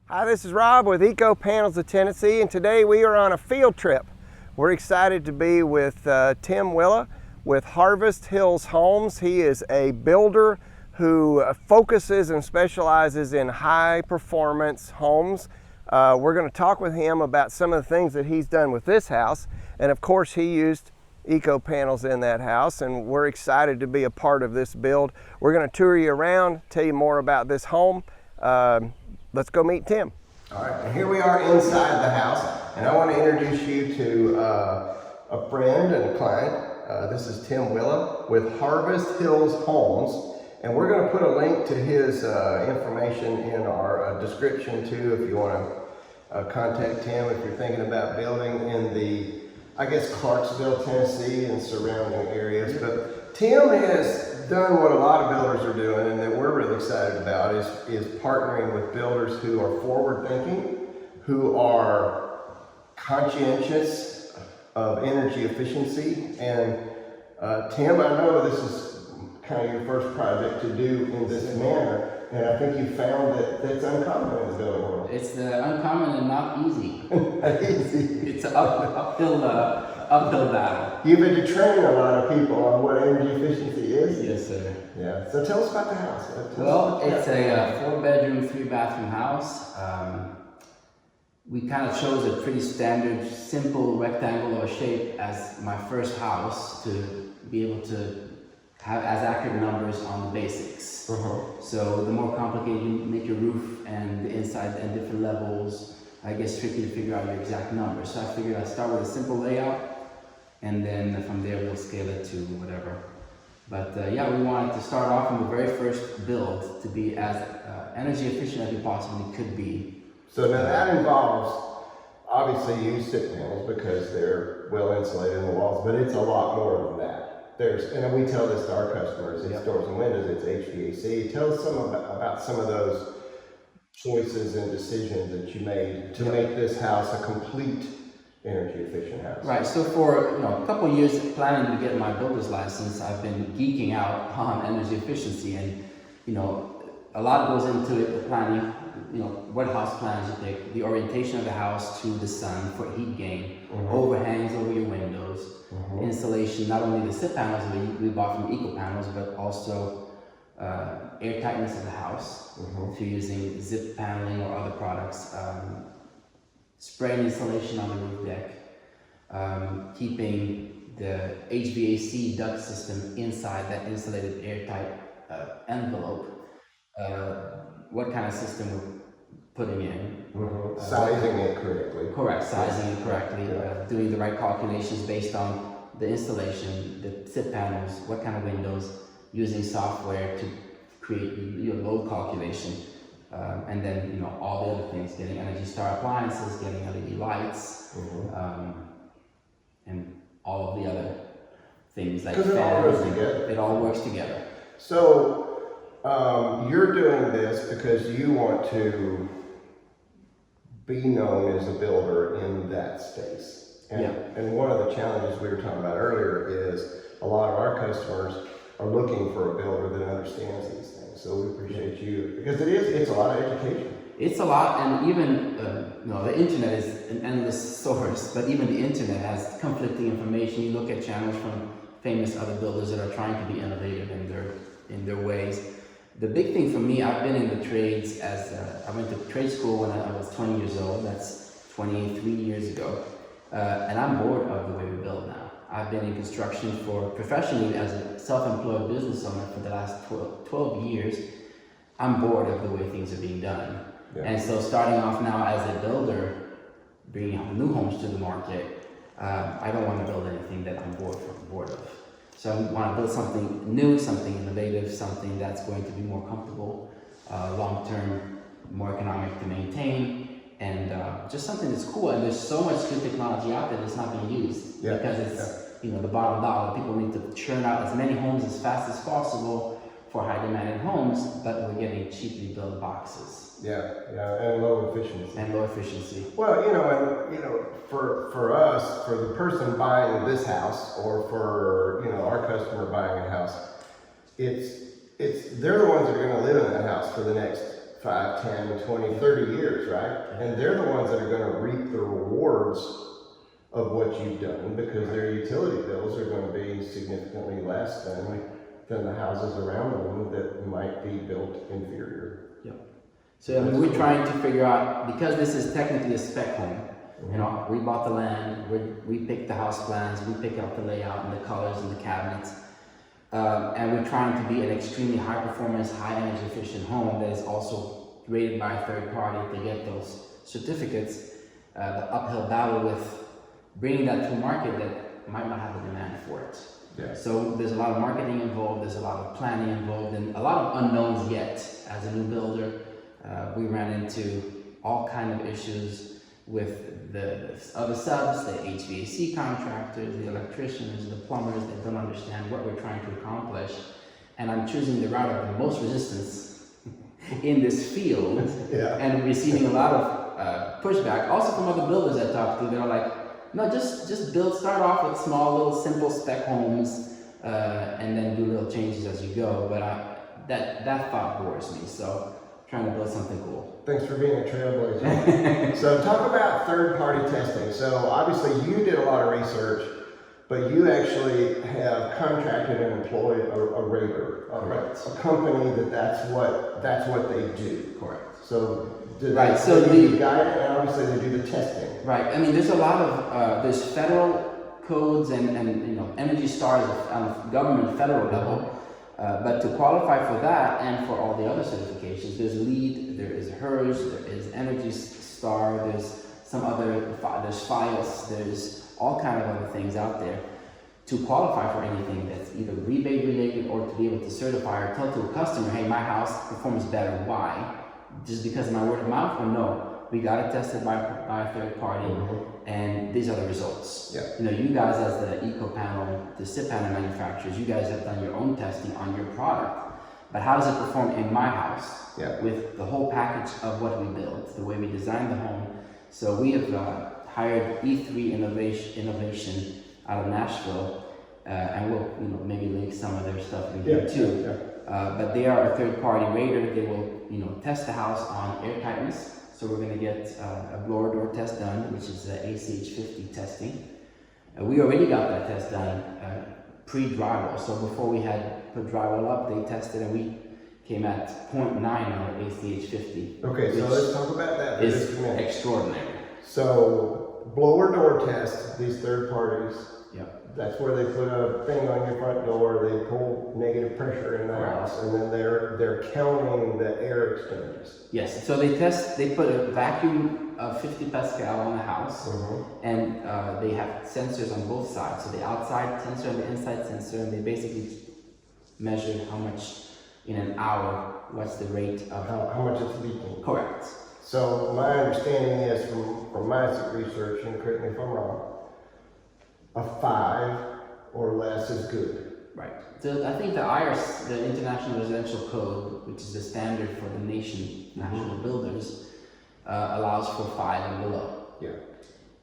Hi, this is Rob with Eco Panels of Tennessee, and today we are on a field trip. We're excited to be with Tim Wille with Harvest Hills Homes. He is a builder who focuses and specializes in high performance homes. We're going to talk with him about some of the things that he's done with this house, and of course he used eco panels in that house, and we're excited to be a part of this build. We're going to tour you around, tell you more about this home. Let's go meet Tim. All right, and here we are inside the house, and I want to introduce you to a friend and a client. This is Tim Wille with Harvest Hills Homes, and we're going to put a link to his information in our description too, if you want to contact him if you're thinking about building in the, I guess, Clarksville, Tennessee and surrounding areas. But Tim has done what a lot of builders are doing and that we're really excited about is partnering with builders who are forward thinking, who are conscientious of energy efficiency. And Tim, I know this is kind of your first project to do in this manner, and I think you found that that's uncommon in the building world. It's uncommon and not easy. Not easy. It's an uphill battle. You've been to train a lot of people on what energy efficiency is. Yes, sir. Yeah. So tell us about the house. Well, it's a 4-bedroom, 3-bathroom house. We kind of chose a pretty standard, simple rectangle of a shape as my first house to be able to have as accurate numbers on the basics. So the more complicated you make your roof and the inside and different levels, I guess tricky to figure out your exact numbers. So I figured I'd start with a simple layout, and then from there we'll scale it to whatever. But yeah, we wanted to start off from the very first build to be as energy efficient as we possibly could be. So now that involves, obviously you use stick panels because they're well insulated in the walls, but it's a lot more than that. And we tell this to our customers, it's doors and windows, it's HVAC. Tell us about some of those choices and decisions that you made to make this house a complete energy efficient house. Right, so for a couple of years planning to get my builder's license, I've been geeking out on energy efficiency, and a lot goes into it, the planning, what house plans you pick, the orientation of the house to the sun for heat gain, overhangs over your windows, installation, not only the SIP panels we bought from Eco Panels, but also air tightness of the house, if you're using zip paneling or other products, spraying insulation on the roof deck, keeping the HVAC duct system inside that insulated airtight envelope, what kind of system we're putting in. Sizing it correctly. Correct, sizing it correctly, doing the right calculations based on the installation, the SIP panels, what kind of windows, using software to create your load calculation, and then all the other things, getting Energy Star appliances, getting LED lights, and all of the other things like fans. It all works together. So you're doing this because you want to be known as a builder in that space. And one of the challenges we were talking about earlier is a lot of our customers are looking for a builder that understands these things. So we appreciate you, because it's a lot of education. It's a lot, and even the internet is an endless source, but even the internet has conflicting information. You look at channels from famous other builders that are trying to be innovative in their ways. The big thing for me, I've been in the trades I went to trade school when I was 20 years old. That's 23 years ago. And I'm bored of the way we build now. I've been in construction professionally as a self-employed business owner for the last 12 years. I'm bored of the way things are being done. And so starting off now as a builder, bringing new homes to the market, I don't want to build anything that I'm bored of. So I want to build something new, something innovative, something that's going to be more comfortable, long-term, more economic to maintain, and just something that's cool. And there's so much good technology out there that's not being used because it's the bottom dollar. People need to churn out as many homes as fast as possible for high-demanded homes, but we're getting cheaply built boxes. And low efficiency. Well, for us, for the person buying this house, or for our customer buying a house, they're the ones that are going to live in that house for the next 5, 10, 20, 30 years, right? And they're the ones that are going to reap the rewards of what you've done, because their utility bills are going to be significantly less than the houses around them that might be built inferior. Yeah. So I mean, we're trying to figure out, because this is technically a spec home, you know, we bought the land, we picked the house plans, we picked out the layout and the colors and the cabinets, and we're trying to be an extremely high performance, high energy efficient home that is also rated by a third party to get those certificates. The uphill battle with bringing that to market that might not have the demand for it. Yeah. So there's a lot of marketing involved, there's a lot of planning involved, and a lot of unknowns yet. As a new builder, we ran into all kind of issues with the other subs, the HVAC contractors, the electricians, the plumbers that don't understand what we're trying to accomplish. And I'm choosing the route of the most resistance in this field, and receiving a lot of pushback, also from other builders I talked to. They're like, no, just build, start off with small, little, simple spec homes, and then do little changes as you go. But that thought bores me, so trying to build something cool. Thanks for being a trailblazer. So talk about third-party testing. So obviously you did a lot of research, but you actually have contracted and employed a rater, a company that's what they do. Correct. So do right. They so do the guide, and obviously they do the testing. Right. I mean, there's a lot of there's federal codes and you know, Energy Star is on a government federal level. But to qualify for that and for all the other certifications, there's LEED, there is HERS, there is Energy Star, there's some other, there's FIOS, there's all kind of other things out there. To qualify for anything that's either rebate related or to be able to certify or tell to a customer, hey, my house performs better. Why? Just because of my word of mouth? Or no? We got it tested by a third party, and these are the results. Yeah. You know, you guys as the eco panel, the SIP panel manufacturers, you guys have done your own testing on your product. But how does it perform in my house? Yeah. With the whole package of what we built, the way we designed the home. So we have hired E3 Innovation out of Nashville, and we'll maybe link some of their stuff in here too. Yeah. But they are a third party rater. They will test the house on air tightness. So we're going to get a blower door test done, which is ACH 50 testing. We already got that test done pre-drywall. So before we had put drywall up, they tested and we came at 0.9 on ACH 50. Okay, so let's talk about that. It's extraordinary. So blower door test, these third parties. Yeah. That's where they put a thing on your front door, they pull negative pressure in the house, and then they're counting the air exchanges. Yes, so they put a vacuum of 50 Pascal on the house, and they have sensors on both sides. So the outside sensor and the inside sensor, and they basically measure how much in an hour, what's the rate of... How much it's leaking. Correct. So my understanding is, from my research, and correct me if I'm wrong, a 5 or less is good. Right. So I think the IRS, the International Residential Code, which is the standard for the national builders, allows for 5 and below. Yeah.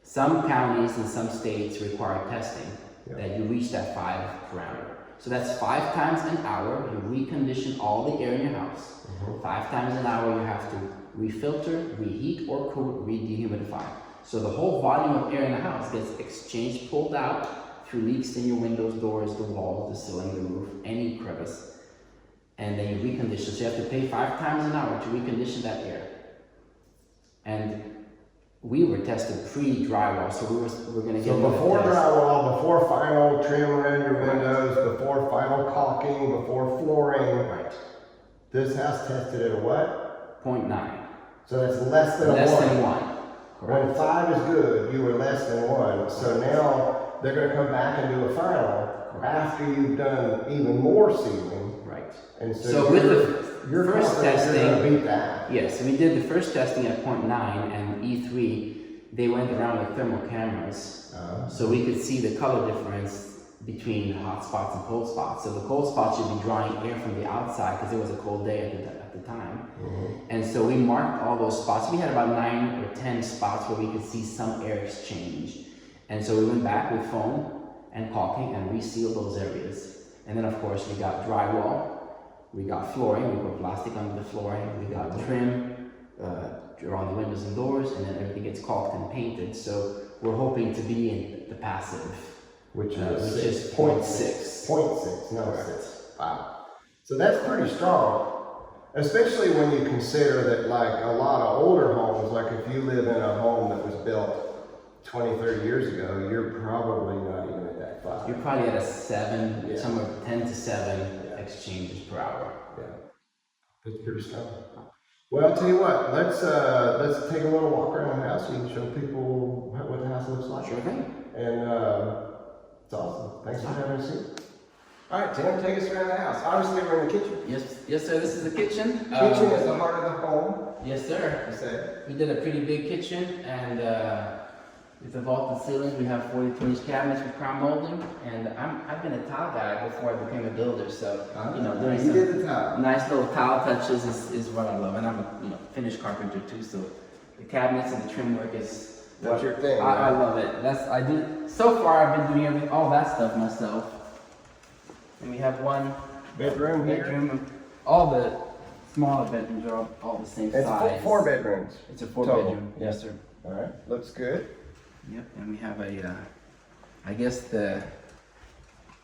Some counties and some states require testing that you reach that 5 parameter. So that's 5 times an hour. You recondition all the air in your house. 5 times an hour you have to refilter, reheat or cool, re-dehumidify. So the whole volume of air in the house gets exchanged, pulled out through leaks in your windows, doors, the walls, the ceiling, the roof, any crevice, and then you recondition. So you have to pay 5 times an hour to recondition that air. And we were tested pre-drywall, so we're going to get. So before drywall, before final trim around your windows, before final caulking, before flooring. Right. This house tested at a what? 0.9. So that's less than a 1. Less than 1. Correct. When 5 is good, you were less than 1. So now they're going to come back and do a final after you've done even more sealing. Right. And so with the first testing, you're going to beat that. Yes, we did the first testing at 0.9, and E3, they went around with thermal cameras, so we could see the color difference between hot spots and cold spots. So the cold spots should be drawing air from the outside because it was a cold day at the time. And so we marked all those spots. We had about 9 or 10 spots where we could see some air exchange. And so we went back with foam and caulking and resealed those areas. And then of course we got drywall. We got flooring, we put plastic under the flooring. We got trim around the windows and doors, and then everything gets caulked and painted. So we're hoping to be in the passive, which is 0.6. 0.6, no, wow. So that's pretty strong, especially when you consider that like a lot of older homes, like if you live in a home that was built 20, 30 years ago, you're probably not even at that 5. You're probably at a 7, somewhere 10 to 7 exchanges per hour. Yeah, that's pretty strong. Well, I'll tell you what, let's take a little walk around the house so you can show people what the house looks like. Sure thing. And it's awesome. Thanks for having us here. All right, Tim, take us around the house. Obviously, we're in the kitchen. Yes, sir. This is the kitchen. Kitchen is the heart of the home. Yes, sir. You say. We did a pretty big kitchen, and with the vaulted ceilings, we have 42-inch cabinets with crown molding. And I've been a tile guy before I became a builder, so doing you did the tile. Nice little tile touches is what I love, and I'm a finished carpenter too. So the cabinets and the trim work is That's your thing. I love it. I do. So far, I've been doing all that stuff myself. And we have one bedroom here. Bedroom. All the smaller bedrooms are all the same size. It's 4 bedrooms. It's a 4-bedroom. Yes, sir. All right, looks good. Yep, and we have I guess the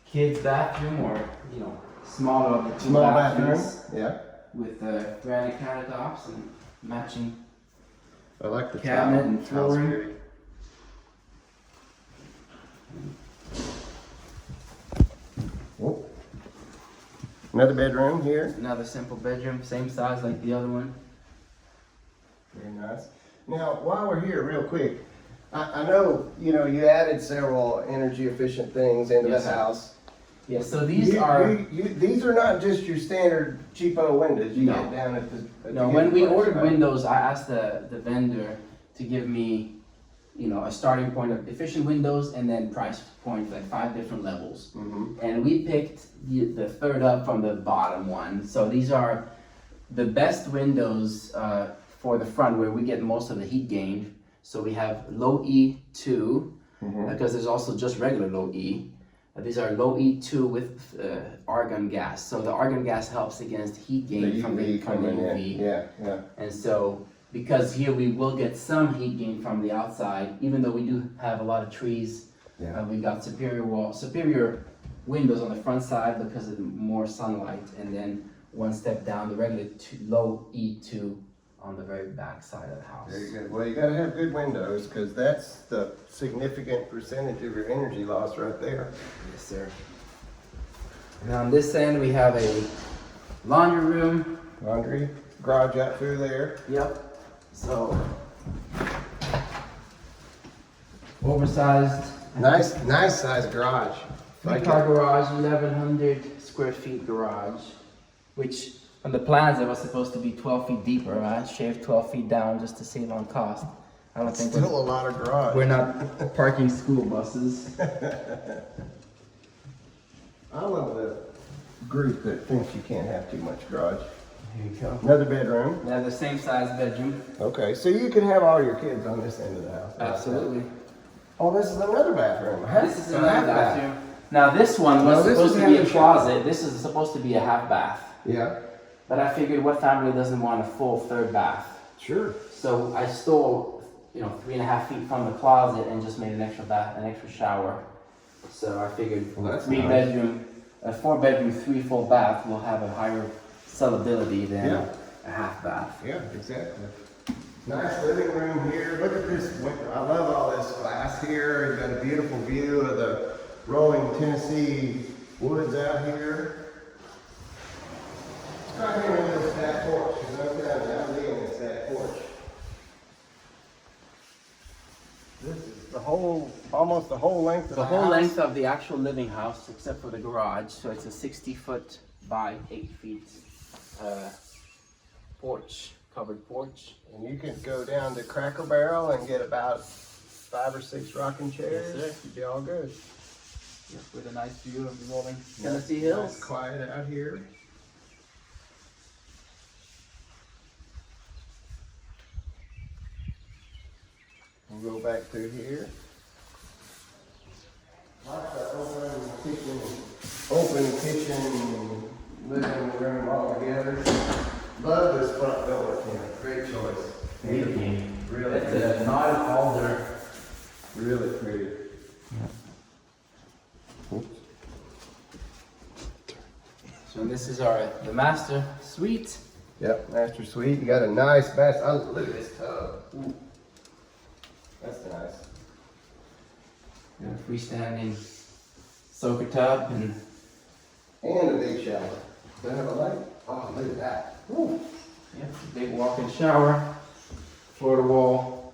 kids' bathroom, or smaller of the 2 Small bathrooms. bathroom. Yeah. With granite countertops and matching I like the cabinet tile. and flooring. Oh. Another bedroom here. Another simple bedroom, same size like the other one. Very nice. Now, while we're here, real quick, I know you added several energy efficient things into the house. Yeah, so these are these are not just your standard cheapo windows you No. get down at the. no. When we ordered windows, I asked the vendor to give me, a starting point of efficient windows and then price points, like 5 different levels. Mm-hmm. And we picked the third up from the bottom one. So these are the best windows for the front, where we get most of the heat gain. So we have low E2, because there's also just regular low E. These are low E2 with argon gas. So the argon gas helps against heat gain from the UV. Yeah. And so, because here we will get some heat gain from the outside, even though we do have a lot of trees. We got superior windows on the front side because of more sunlight, and then one step down, the regular low E2 on the very back side of the house. Very good. Well, you got to have good windows, because that's the significant percentage of your energy loss right there. Yes, sir. And on this end, we have a laundry room. Laundry, garage out through there. Yep. So, oversized. Nice size garage. Three-car garage, 1,100 square feet garage, which on the plans it was supposed to be 12 feet deeper. I shaved 12 feet down just to save on cost. I don't think Still a lot of garage. we're not parking school buses. I'm of the group that thinks you can't have too much garage. Here you go. Another bedroom. Now the same size bedroom. Okay, so you can have all your kids on this end of the house. Absolutely. Oh, this is another bathroom. This is another bathroom. Now this one was supposed to be a closet. This is supposed to be a half bath. Yeah. But I figured, what family doesn't want a full third bath? Sure. So I stole, 3.5 feet from the closet and just made an extra bath, an extra shower. So I figured, Well, that's 3-bedroom, a 4-bedroom, 3 full bath will have a higher sellability than a half bath. Yeah, exactly. Nice living room here. Look at this window. I love all this glass here. You've got a beautiful view of the rolling Tennessee woods out here. Let's go here into this back porch, because I'm leaving this back porch. This is almost the whole length of the The whole house. length of the actual living house, except for the garage. So it's a 60-foot by 8 feet porch, covered porch. And you can go down to Cracker Barrel and get about 5 or 6 rocking chairs. Yes, sir. You'd be all good. Yep, with a nice view of the rolling Tennessee hills. Nice, quiet out here. We'll go back through here. Like the open kitchen living room all together. Love this front door, Tim. Great choice. Thank you. Really It's pretty. a knotted alder. Really pretty. Oops. So this is the master suite. Yep, master suite. You got a nice master. Oh, look at this tub. Ooh. That's nice. Got a freestanding soaker tub and And a big shower. Does that have a light? Oh, look at that. Ooh. big walk-in shower, floor to wall,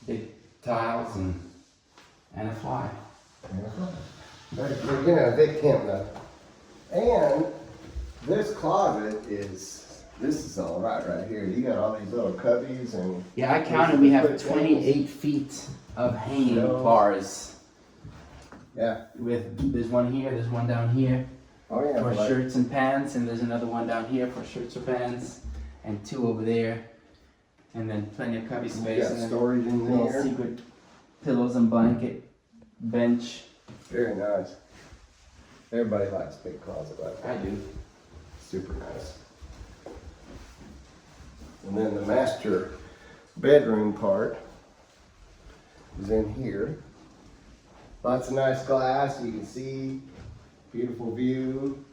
big tiles and a fly. We're getting a big camp now. And this closet this is all right here. You got all these little cubbies and Yeah, I counted. We have 28 feet of hanging bars. yeah. There's one here, there's one down here Oh yeah. for like- shirts and pants, and there's another one down here for shirts or pants, and two over there, and then plenty of cubby You space, got and then storage in little there. secret pillows and blanket bench. Very nice. Everybody likes big closet like I that. do. Super nice. And then the master bedroom part is in here. Lots of nice glass. You can see beautiful view.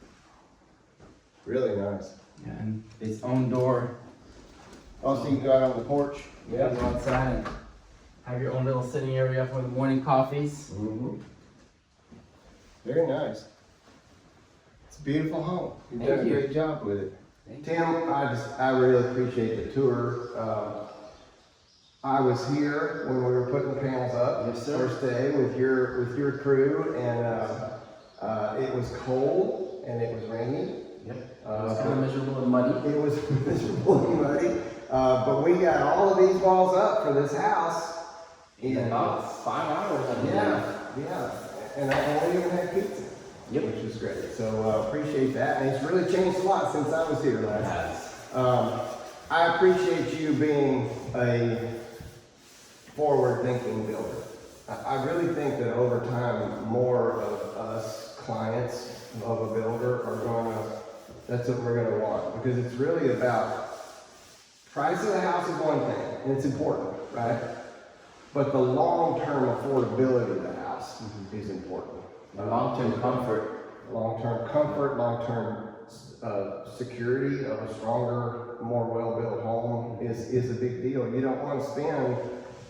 Really nice. Yeah, and its own door. Also, you can go out on the porch. You can go outside and have your own little sitting area for the morning coffees. Mm-hmm. Very nice. It's a beautiful home. You've Thank done a you. great job with it. Thank you. Tim, I really appreciate the tour. I was here when we were putting the panels up. Yes, sir. First day with your crew, and it was cold and it was rainy. Yep. It was kind of miserable and muddy. It was miserable and muddy, but we got all of these walls up for this house. In about 5 hours, I believe. Yeah, and we even had pizza. Yep. Which was great. So appreciate that, and it's really changed a lot since I was here last. I appreciate you being a forward-thinking builder. I really think that over time, more of us clients of a builder are that's what we're gonna want, because it's really about price of the house is one thing, and it's important, right? But the long-term affordability of the house is important. The long-term comfort. Long-term comfort, long-term security of a stronger, more well-built home is a big deal. You don't want to spend,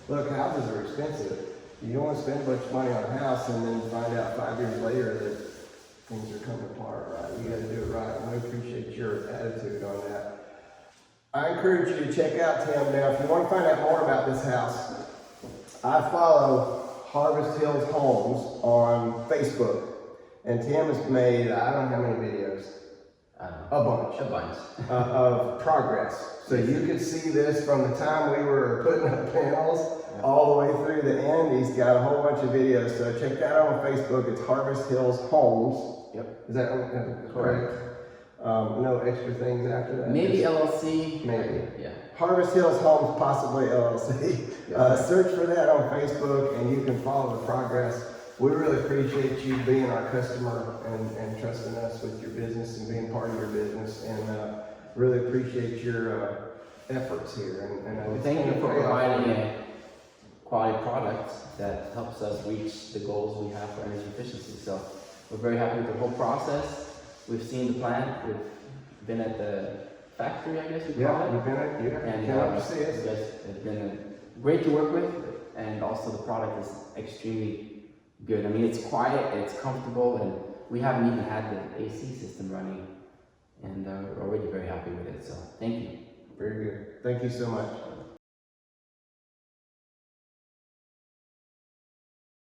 look, houses are expensive. You don't want to spend a bunch of money on a house and then find out 5 years later that things are coming apart, right? You gotta do it right, and we appreciate your attitude on that. I encourage you to check out Tim. Now, if you want to find out more about this house, I follow Harvest Hills Homes on Facebook, and Tim has made, I don't know how many videos, a bunch of progress. So you could see this from the time we were putting up panels all the way through the end. He's got a whole bunch of videos, so check that out on Facebook. It's Harvest Hills Homes. Yep. Is that correct? No extra things after that? Maybe LLC. Maybe. Yeah. Harvest Hills Homes, possibly LLC. Search for that on Facebook and you can follow the progress. We really appreciate you being our customer and trusting us with your business and being part of your business, and really appreciate your efforts here. And Thank you for providing a quality product that helps us reach the goals we have for energy efficiency. So we're very happy with the whole process. We've seen the plant. We've been at the factory, I guess we call it. You've been at, And you you guys have been great to work with, and also the product is extremely good. I mean, it's quiet, it's comfortable, and we haven't even had the AC system running, and we're already very happy with it. So thank you. Very good. Thank you so much.